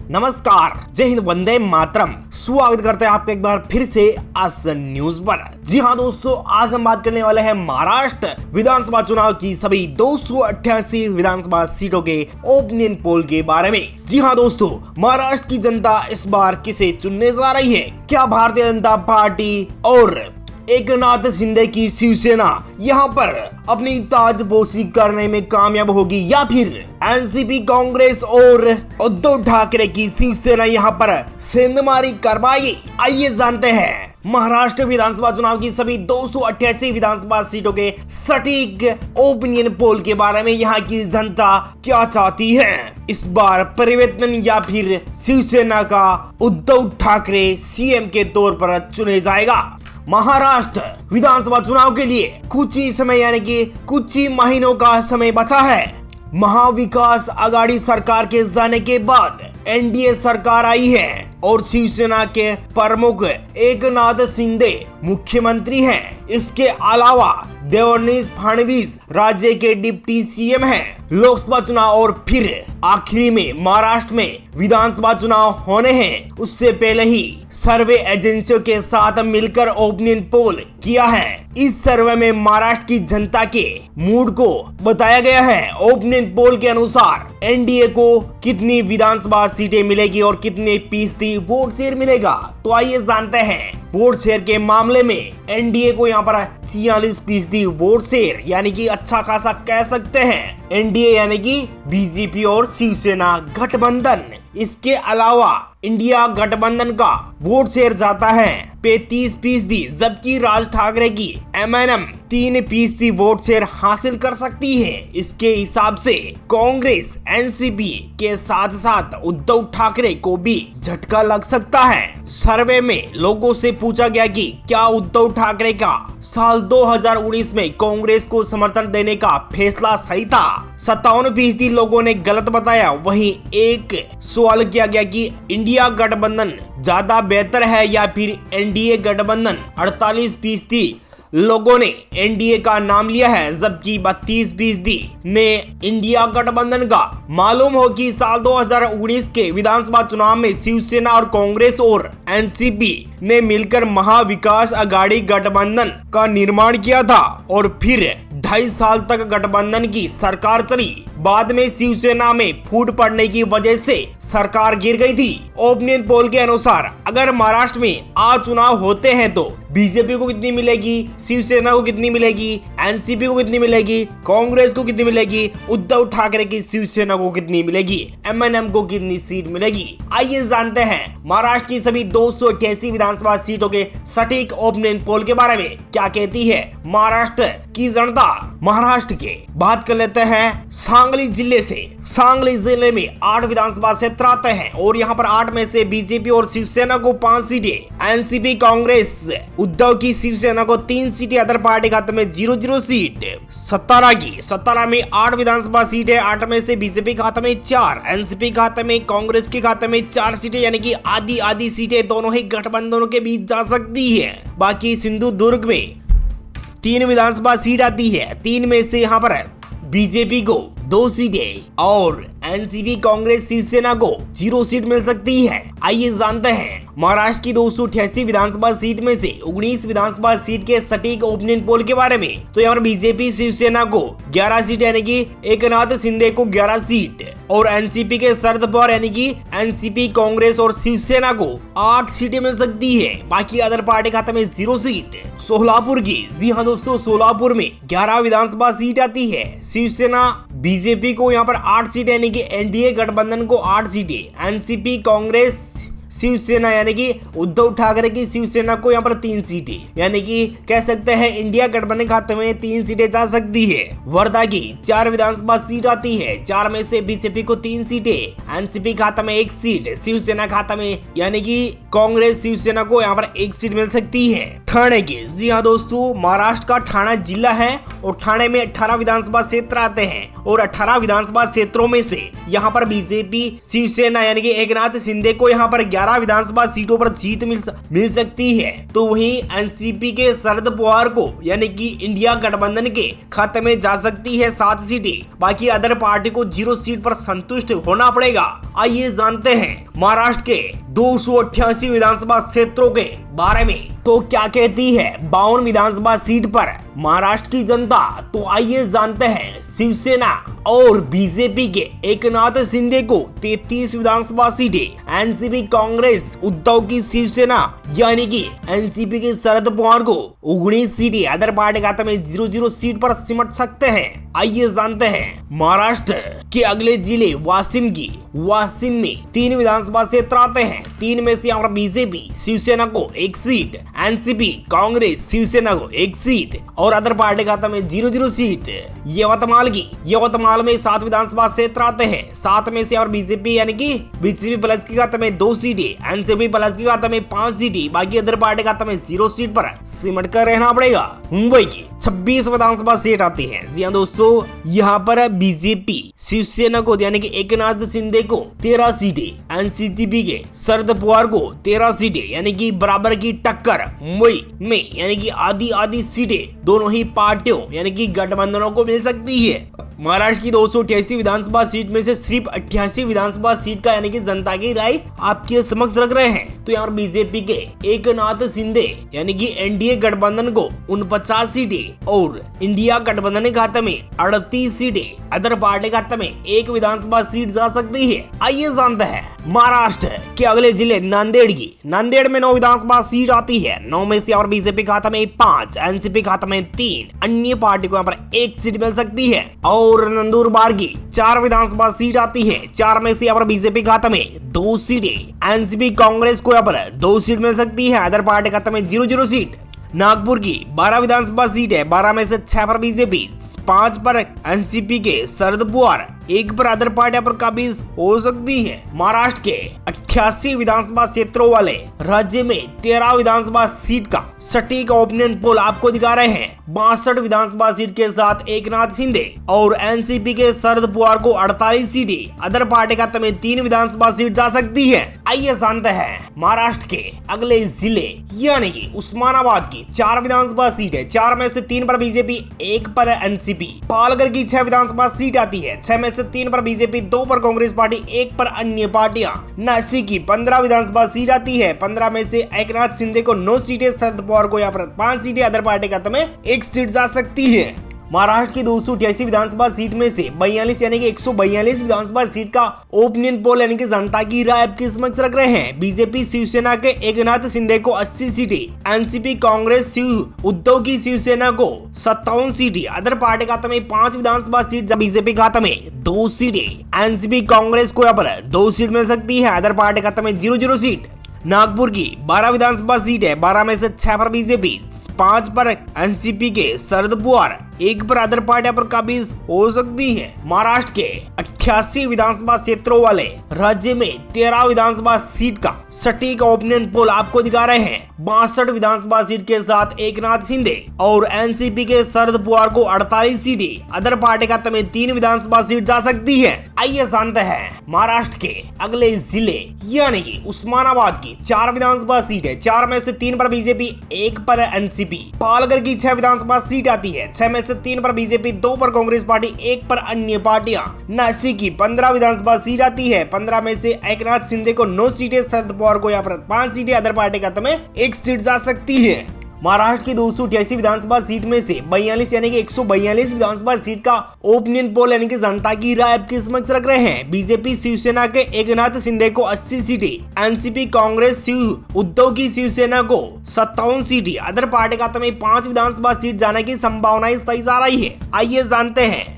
नमस्कार, जय हिंद, वंदे मातरम। स्वागत करते हैं आपका एक बार फिर से आज न्यूज पर। जी हाँ दोस्तों, आज हम बात करने वाले हैं महाराष्ट्र विधानसभा चुनाव की सभी 288 विधानसभा सीटों के ओपिनियन पोल के बारे में। जी हाँ दोस्तों, महाराष्ट्र की जनता इस बार किसे चुनने जा रही है? क्या भारतीय जनता पार्टी और एकनाथ शिंदे की शिवसेना यहाँ पर अपनी ताजपोशी करने में कामयाब होगी, या फिर एनसीपी कांग्रेस और उद्धव ठाकरे की शिवसेना यहाँ पर सेंधमारी करवाएगी? आइए जानते हैं महाराष्ट्र विधानसभा चुनाव की सभी 288 विधानसभा सीटों के सटीक ओपिनियन पोल के बारे में। यहाँ की जनता क्या चाहती है? इस बार परिवर्तन या फिर शिवसेना का उद्धव ठाकरे सीएम के तौर पर चुने जाएगा? महाराष्ट्र विधानसभा चुनाव के लिए कुछ ही समय यानी कि कुछ ही महीनों का समय बचा है। महाविकास आघाड़ी सरकार के जाने के बाद एनडीए सरकार आई है और शिवसेना के प्रमुख एकनाथ शिंदे मुख्यमंत्री हैं। इसके अलावा देवेंद्र फडणवीस राज्य के डिप्टी सीएम हैं। लोकसभा चुनाव और फिर आखिरी में महाराष्ट्र में विधानसभा चुनाव होने हैं। उससे पहले ही सर्वे एजेंसियों के साथ मिलकर ओपिनियन पोल किया है। इस सर्वे में महाराष्ट्र की जनता के मूड को बताया गया है। ओपिनियन पोल के अनुसार एनडीए को कितनी विधानसभा सीटें मिलेगी और कितने फीसदी वोट शेयर मिलेगा? तो आइए जानते हैं। वोट शेयर के मामले में एनडीए को यहाँ पर 46% वोट शेयर यानी कि अच्छा खासा कह सकते हैं। एनडीए यानी कि बीजेपी और शिवसेना गठबंधन। इसके अलावा इंडिया गठबंधन का वोट शेयर जाता है 35%, जबकि राज ठाकरे की एमएनएम 3% वोट शेयर हासिल कर सकती है। इसके हिसाब से कांग्रेस एनसीपी के साथ साथ उद्धव ठाकरे को भी झटका लग सकता है। सर्वे में लोगों से पूछा गया कि क्या उद्धव ठाकरे का साल 2019 में कांग्रेस को समर्थन देने का फैसला सही था? 57% लोगों ने गलत बताया। वहीं एक सवाल किया गया कि इंडिया गठबंधन ज्यादा बेहतर है या फिर एनडीए गठबंधन? 48% लोगों ने एनडीए का नाम लिया है, जबकि 32% ने इंडिया गठबंधन का। मालूम हो कि साल 2019 के विधानसभा चुनाव में शिवसेना और कांग्रेस और एनसीपी ने मिलकर महाविकास आघाड़ी गठबंधन का निर्माण किया था और फिर 2.5 साल तक गठबंधन की सरकार चली। बाद में शिवसेना में फूट पड़ने की वजह से सरकार गिर गई थी। ओपिनियन पोल के अनुसार अगर महाराष्ट्र में आज चुनाव होते हैं तो बीजेपी को कितनी मिलेगी, शिवसेना को कितनी मिलेगी, एनसीपी को कितनी मिलेगी, कांग्रेस को कितनी मिलेगी, उद्धव ठाकरे की शिवसेना को कितनी मिलेगी, एमएनएम को कितनी सीट मिलेगी? आइए जानते हैं महाराष्ट्र की सभी 288 विधानसभा सीटों के सटीक ओपिनियन पोल के बारे में। क्या कहती है महाराष्ट्र की जनता? महाराष्ट्र के बात कर लेते हैं सांगली जिले से। सांगली जिले में 8 विधानसभा क्षेत्र आते हैं और यहाँ पर 8 में से बीजेपी और शिवसेना को 5 सीटें, एनसीपी कांग्रेस उद्धव की शिवसेना को 3 सीटें, अदर पार्टी खाते में 0-0 सीट। सतारा में 8 विधानसभा सीटें, 8 में से बीजेपी खाते में 4, एनसीपी खाते में, कांग्रेस के खाते में 4 सीटें, यानी कि आधी सीटें दोनों ही गठबंधनों के बीच जा सकती है। बाकी सिंधुदुर्ग में 3 विधानसभा सीट आती है, 3 में से यहाँ पर बीजेपी को 2 सीटें और एनसीपी कांग्रेस शिवसेना को 0 सीट मिल सकती है। आइए जानते हैं महाराष्ट्र की 288 विधानसभा सीट में से 19 विधानसभा सीट के सटीक ओपिनियन पोल के बारे में। तो यहाँ पर बीजेपी शिवसेना को 11 सीट यानी कि एकनाथ शिंदे को 11 सीट और एनसीपी के शरद पवार यानी कि एनसीपी कांग्रेस और शिवसेना को 8 सीटें मिल सकती है। बाकी अदर पार्टी खाते में 0 सीट। सोलापुर की, जी हाँ दोस्तों, सोलापुर में 11 विधानसभा सीट आती है। शिवसेना बीजेपी को यहाँ पर 8 सीटें यानी कि एनडीए गठबंधन को 8 सीटें, एनसीपी कांग्रेस शिवसेना यानी कि उद्धव ठाकरे की शिवसेना को यहाँ पर 3 सीटें, यानी कि कह सकते हैं इंडिया गठबंधन खाते में 3 सीटें जा सकती है। वर्धा की 4 विधानसभा सीट आती है, 4 में से बीजेपी को 3 सीटें, एनसीपी खाता में 1 सीट, शिवसेना खाता में यानी कि कांग्रेस शिवसेना को यहाँ पर 1 सीट मिल सकती है। ठाणे की, जी हाँ दोस्तों, महाराष्ट्र का ठाणे जिला है और ठाणे में 18 विधानसभा क्षेत्र आते हैं और 18 विधानसभा क्षेत्रों में से यहाँ पर बीजेपी शिवसेना यानी कि एकनाथ शिंदे को यहाँ पर 11 11 विधानसभा सीटों पर जीत मिल सकती है, तो वहीं एनसीपी के शरद पवार को यानी कि इंडिया गठबंधन के खाते में जा सकती है 7 सीटें। बाकी अदर पार्टी को 0 सीट पर संतुष्ट होना पड़ेगा। आइए जानते हैं महाराष्ट्र के 288 विधानसभा क्षेत्रों के बारे में तो क्या कहती है 52 विधानसभा सीट पर महाराष्ट्र की जनता। तो आइए जानते हैं। शिवसेना और बीजेपी के एकनाथ शिंदे को 33 विधानसभा सीटें, एनसीपी कांग्रेस उद्धव की शिवसेना यानी कि एनसीपी के शरद पवार को 19 सीटें, अदर पार्टी खाते में 0-0 सीट पर सिमट सकते हैं। आइए जानते हैं महाराष्ट्र के अगले जिले वाशिम में 3 विधानसभा क्षेत्र आते हैं। 3 में से यहाँ पर बीजेपी शिवसेना को 1 सीट, एनसीपी कांग्रेस शिवसेना को 1 सीट और अदर पार्टी खाते में 0-0 सीट। यवतमाल में 7 विधानसभा क्षेत्र आते हैं। 7 में से और बीजेपी यानी कि बीजेपी प्लस की खाते में 2 सीटें, एनसीपी प्लस की खाते में 5 सीटें, बाकी अदर पार्टी खाते में 0 सीट पर सिमट कर रहना पड़ेगा। मुंबई की 26 विधानसभा सीट आती है। जी हाँ दोस्तों, यहाँ पर बीजेपी शिवसेना को यानी कि एकनाथ शिंदे को 13 सीटें, एनसीपी के शरद पवार को 13 सीटें यानी कि बराबर की टक्कर मुंबई में यानी कि आधी सीटें दोनों ही पार्टियों यानी कि गठबंधनों को मिल सकती है। महाराष्ट्र की 288 विधानसभा सीट में से सिर्फ 88 विधानसभा सीट का यानी कि जनता की राय आपके समक्ष रख रहे हैं। तो यहाँ बीजेपी के एकनाथ शिंदे यानी कि एनडीए गठबंधन को 49 सीटें और इंडिया गठबंधन के खाते में 38 सीटें, अदर पार्टी खाते में 1 विधानसभा सीट जा सकती है। आइए जानते हैं महाराष्ट्र के अगले जिले नांदेड़ में 9 विधानसभा सीट आती है। 9 में से और बीजेपी खाते में 5, एनसीपी खाते में 3, अन्य पार्टी को यहाँ पर 1 सीट मिल सकती है। और नंदुरबार की 4 विधानसभा सीट आती है। 4 में से यहाँ पर बीजेपी खाते में 2 सीटें, एनसीपी कांग्रेस को यहाँ पर 2 सीट मिल सकती है, अदर पार्टी खाते में 0-0 सीट। नागपुर की 12 विधानसभा सीट है। 12 में से 6 पर बीजेपी, 5 पर एनसीपी के शरद पवार, 1 पर अदर पार्टी पर काबिज हो सकती है। महाराष्ट्र के 88 विधानसभा क्षेत्रों वाले राज्य में 13 विधानसभा सीट का सटीक ओपिनियन पोल आपको दिखा रहे हैं। 62 विधानसभा सीट के साथ एकनाथ शिंदे और एनसीपी के शरद पवार को 48 सीटें, अदर पार्टी खाते में 3 विधानसभा सीट जा सकती है। आइए जानते हैं महाराष्ट्र के अगले जिले यानी कि उस्मानाबाद की 4 विधानसभा सीट है। 4 में से 3 पर बीजेपी, 1 पर एनसीपी। पालघर की 6 विधानसभा सीट आती है। 6 में से 3 पर बीजेपी, 2 पर कांग्रेस पार्टी, 1 पर अन्य पार्टियां। नासिक की 15 विधानसभा सीट आती है। 15 में से एकनाथ शिंदे को 9 सीटें, शरद पवार को यहाँ पर 5 सीटें, अदर पार्टी खाते में 1 सीट जा सकती है। महाराष्ट्र की 288 विधानसभा सीट में से 42 यानी कि 142 विधानसभा सीट का ओपिनियन पोल यानी कि जनता की राय आपके समक्ष रख रहे हैं। बीजेपी शिवसेना के एकनाथ शिंदे को 80 सीटें, एनसीपी कांग्रेस उद्धव की शिवसेना को 57 सीटें, अदर पार्टी खाते में 5 विधानसभा सीट, बीजेपी खाते में 2 सीटें, एनसीपी कांग्रेस को यहाँ पर 2 सीट मिल सकती है, अदर पार्टी खाते में 0-0 सीट। नागपुर की 12 विधानसभा सीट है। 12 में से 6 पर बीजेपी, 5 पर एनसीपी के शरद पवार, 1 पर अदर पार्टी पर काबिज हो सकती है। महाराष्ट्र के 88 विधानसभा क्षेत्रों वाले राज्य में 13 विधानसभा सीट का सटीक ओपिनियन पोल आपको दिखा रहे हैं। 62 विधानसभा सीट के साथ एकनाथ शिंदे और एनसीपी के शरद पवार को 48 सीटें, अदर पार्टी खाते में 3 विधानसभा सीट जा सकती है। आइए जानते हैं महाराष्ट्र के अगले जिले यानी कि उस्मानाबाद की 4 विधानसभा सीट है। 4 में से 3 पर बीजेपी, 1 पर एनसीपी। पालघर की 6 विधानसभा सीट आती है। 6 में से 3 पर बीजेपी, 2 पर कांग्रेस पार्टी, 1 पर अन्य पार्टियां। नासिक की 15 विधानसभा सीट आती है। 15 में से एकनाथ शिंदे को 9 सीटें, शरद पवार को यहाँ पर 5 सीटें, अदर पार्टी खाते में 1 सीट जा सकती है। महाराष्ट्र की 288 विधानसभा सीट में से 42 यानी कि 142 विधानसभा सीट का ओपिनियन पोल यानी कि जनता की राय आपके समक्ष रख रहे हैं। बीजेपी शिवसेना के एकनाथ शिंदे को 80 सीटें, एनसीपी कांग्रेस उद्धव की शिवसेना को 57 सीटें, अदर पार्टी खाते में 5 विधानसभा सीट जाने की संभावनाएं तय जा रही है। आइए जानते हैं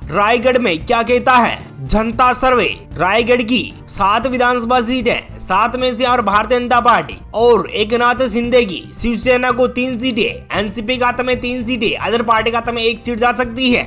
रायगढ़ में क्या कहता है जनता सर्वे। रायगढ़ की 7 विधानसभा सीट है। 7 में से और भारतीय जनता पार्टी और एकनाथ शिंदे की शिवसेना को 3 सीटें, एनसीपी खाते में 3 सीटें, अदर पार्टी खाते में 1 सीट जा सकती है।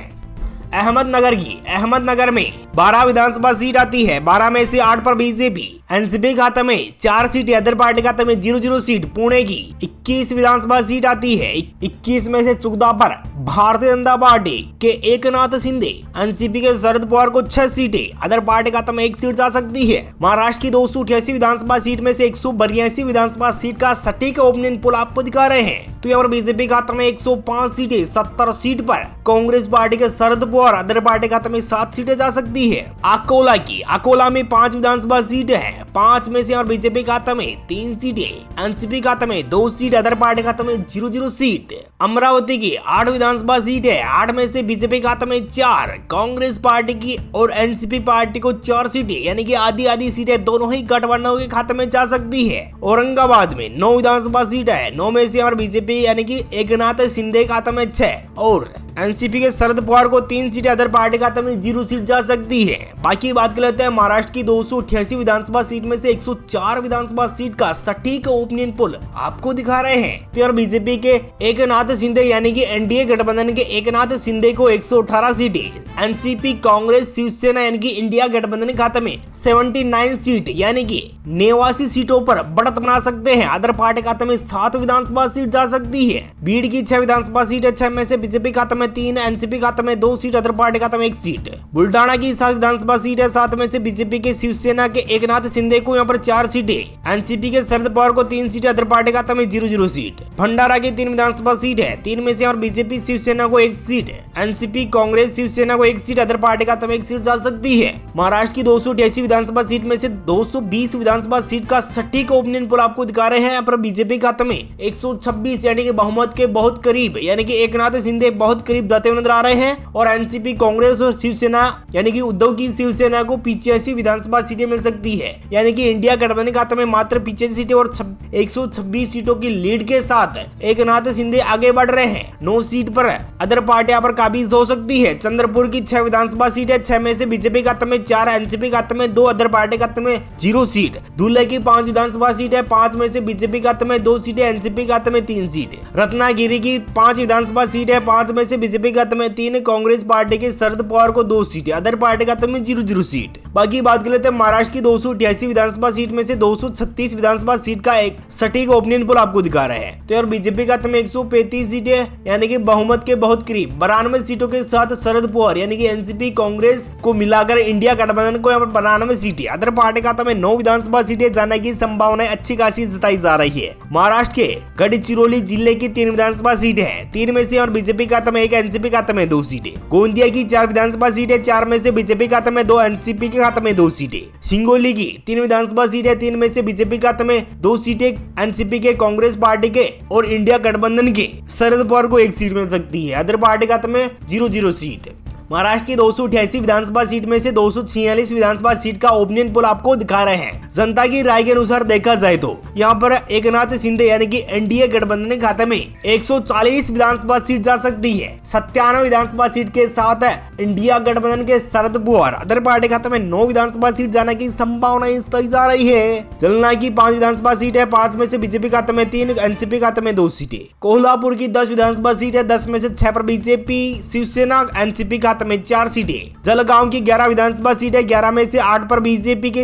अहमदनगर में 12 विधानसभा सीट आती है। 12 में से 8 पर बीजेपी, एनसीपी खाते में 4 सीटें, अदर पार्टी खाते में 0-0 सीट। पुणे की 21 विधानसभा सीट आती है, 21 में से 14 पर भारतीय जनता पार्टी के एकनाथ शिंदे। एनसीपी के शरद पवार को 6 सीटें, अदर पार्टी खाते में 1 सीट जा सकती है। महाराष्ट्र की 288 विधानसभा सीट में से 182 विधानसभा सीट का सटीक ओपिनियन पोल आपको दिखा रहे हैं। तो यहाँ पर बीजेपी खाते में 105 सीटें, 70 सीट पर कांग्रेस पार्टी के शरद पवार, अदर पार्टी खाते में 7 सीटें जा सकती है। अकोला में 5 विधानसभा सीटें हैं, 5 में से और बीजेपी खाते में 3 सीटें, एनसीपी खाते में 2 सीट, अदर पार्टी खाते में 0-0 सीट। अमरावती की 8 विधानसभा सीट है, 8 में से बीजेपी खाते में 4, कांग्रेस पार्टी की और एनसीपी पार्टी को 4 सीटें, यानी कि आधी सीटें दोनों ही गठबंधनों के खाते में जा सकती है। औरंगाबाद में 9 विधानसभा सीट है, 9 में से और बीजेपी यानी कि एकनाथ शिंदे खाते में 6 और एनसीपी के शरद पवार को 3 सीटें, अदर पार्टी खाते में 0 सीट जा सकती है। बाकी बात कर लेते हैं महाराष्ट्र की 288 विधानसभा सीट में से 104 विधानसभा सीट का सटीक ओपिनियन पोल आपको दिखा रहे हैं। तो यार बीजेपी के एकनाथ शिंदे यानी कि एनडीए गठबंधन के एकनाथ शिंदे को 118 सीटें, एनसीपी कांग्रेस शिवसेना यानी कि इंडिया गठबंधन खाते में 79 सीट यानी कि 89 सीटों पर बढ़त बना सकते हैं। अदर पार्टी खाते में 7 विधानसभा सीट जा सकती है। बीड़ की 6 विधानसभा सीट है, 6 में से बीजेपी खाते में 3, एनसीपी खाते में 2 सीट, अदर पार्टी खाते में 1 सीट। बुल्डाना की 7 विधानसभा सीट है, 7 में से बीजेपी के शिवसेना के एकनाथ शिंदे को यहाँ पर 4 सीटें, एनसीपी के शरद पवार को 3 सीटें, अदर पार्टी खाते में 0-0 सीट। भंडारा की 3 विधानसभा सीट है, 3 में से और बीजेपी शिवसेना को 1 सीट, एनसीपी कांग्रेस शिवसेना को 1 सीट, अदर पार्टी खाते में 1 सीट जा सकती है। महाराष्ट्र की 288 विधानसभा सीट में से 220 विधानसभा सीट का सटीक ओपिनियन पोल आपको दिखा रहे हैं। यहाँ पर बीजेपी खाते में 126 यानी कि बहुमत के बहुत करीब यानी कि एकनाथ शिंदे बहुत करीब जाते हुए नजर आ रहे हैं और एनसीपी कांग्रेस और शिवसेना यानी कि उद्धव की शिवसेना को 85 विधानसभा सीटें मिल सकती है, यानी कि इंडिया गठबंधन खाते में मात्र 85 सीटें और 126 सीटों की लीड के साथ एकनाथ शिंदे आगे बढ़ रहे हैं। 9 सीट पर अदर पार्टियां पर काबिज हो सकती है। चंद्रपुर की 6 विधानसभा सीट है, 6 में से बीजेपी खाते में 4, एनसीपी खाते में 2, अदर पार्टी खाते में 0 सीट। धुले की 5 विधानसभा सीट है, 5 में से बीजेपी खाते में 2 सीटें, एनसीपी खाते में 3 सीट। रत्नागिरी की 5 विधानसभा सीट है, 5 में से बीजेपी खाते में 3, कांग्रेस पार्टी के शरद पवार को 2 सीटें, अदर पार्टी खाते में 0-0 सीट। बाकी बात कर लेते हैं महाराष्ट्र की 288 विधानसभा सीट में से 236 विधानसभा सीट का एक सटीक ओपिनियन पोल आपको दिखा रहे हैं। तो यार बीजेपी खाते में 135 सीटें यानी कि बहुमत के बहुत करीब 92 सीटों के साथ शरद पवार यानी कि एनसीपी कांग्रेस को मिलाकर इंडिया गठबंधन को यहाँ पर 92 सीटें, अदर पार्टी खाते में 9 विधानसभा सीटें जाने की संभावना अच्छी खासी जताई जा रही है। महाराष्ट्र के गढ़चिरौली जिले की 3 विधानसभा सीटें हैं, 3 में से और बीजेपी खाते में 1, एनसीपी खाते में 2 सीटें। गोंदिया की 4 विधानसभा सीट है, 4 में से बीजेपी खाते में 2, एनसीपी के खाते में 2 सीटें। सिंगोली की 3 विधानसभा सीट है, 3 में से बीजेपी खाते में 2 सीटें, एनसीपी के कांग्रेस पार्टी के और इंडिया गठबंधन के शरद पवार को 1 सीट मिल सकती है, अदर पार्टी खाते में 0-0 सीट। महाराष्ट्र की 288 विधानसभा सीट में से 246 विधानसभा सीट का ओपिनियन पोल आपको दिखा रहे हैं। जनता की राय के अनुसार देखा जाए तो यहाँ पर एकनाथ शिंदे यानी कि एनडीए गठबंधन के खाते में 140 विधानसभा सीट जा सकती है। 97 विधानसभा सीट के साथ इंडिया गठबंधन के शरद पवार, अदर पार्टी खाते में 9 विधानसभा सीट जाने की संभावना तय जा रही है। जलना की 5 विधानसभा सीट है, 5 में से बीजेपी खाते में 3, एनसीपी खाते में 2 सीटें। कोल्हापुर की 10 विधानसभा सीट है, 10 में से 6 पर बीजेपी शिवसेना, एनसीपी खाते में 4 सीटें। जलगांव की 11 विधानसभा सीट है, 11 में से 8 पर बीजेपी के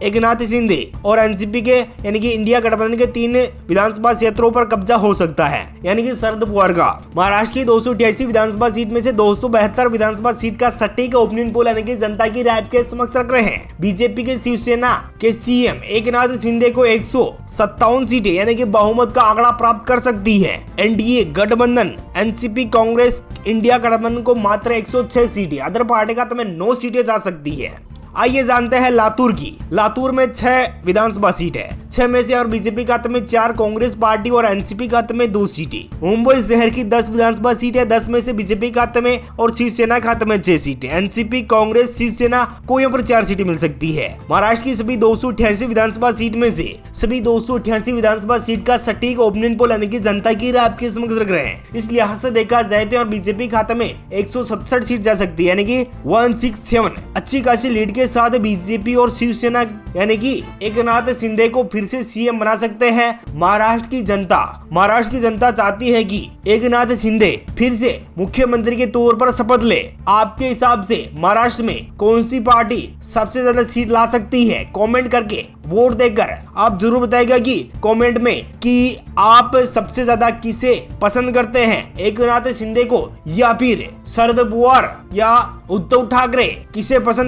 एकनाथ शिंदे और एनसीपी के यानी कि इंडिया गठबंधन के 3 विधानसभा क्षेत्रों पर कब्जा हो सकता है, यानी कि शरद पवार का। महाराष्ट्र की 288 विधानसभा सीट में से 272 विधानसभा सीट का सटीक ओपिनियन पोल यानी कि जनता की राय के समक्ष रख रहे हैं। बीजेपी के शिवसेना के सीएम एकनाथ शिंदे को 157 सीटें यानी कि बहुमत का आंकड़ा प्राप्त कर सकती है। एनडीए गठबंधन एनसीपी कांग्रेस इंडिया गठबंधन को मात्र 106 सीटें, अदर पार्टी का 9 सीटें जा सकती है। आइए जानते हैं लातूर की। लातूर में 6 विधानसभा सीट है, 6 में से और बीजेपी खाते में 4, कांग्रेस पार्टी और एनसीपी खाते में 2 सीटें। मुंबई शहर की 10 विधानसभा सीट है, 10 में से बीजेपी खाते में और शिवसेना खाते में 6 सीटें। एनसीपी कांग्रेस शिवसेना को यहाँ पर 4 सीटें मिल सकती है। महाराष्ट्र की सभी 288 विधानसभा सीट में से सभी 288 विधानसभा सीट का सटीक ओपिनियन पोल यानी कि जनता की राय आपके समक्ष रख रहे हैं। इस लिहाज से देखा जाए तो बीजेपी खाते में 167 सीट जा सकती है, यानी कि 167 अच्छी खासी लीड के साथ बीजेपी और शिवसेना यानी कि एकनाथ शिंदे को फिर से सीएम बना सकते हैं महाराष्ट्र की जनता। महाराष्ट्र की जनता चाहती है कि एकनाथ शिंदे फिर से मुख्यमंत्री के तौर पर शपथ ले। आपके हिसाब से महाराष्ट्र में कौन सी पार्टी सबसे ज्यादा सीट ला सकती है? कमेंट करके वोट देकर आप जरूर बताइएगा कि कमेंट में कि आप सबसे ज्यादा किसे पसंद करते हैं, एकनाथ शिंदे को या फिर शरद पवार या उद्धव ठाकरे, किसे पसंद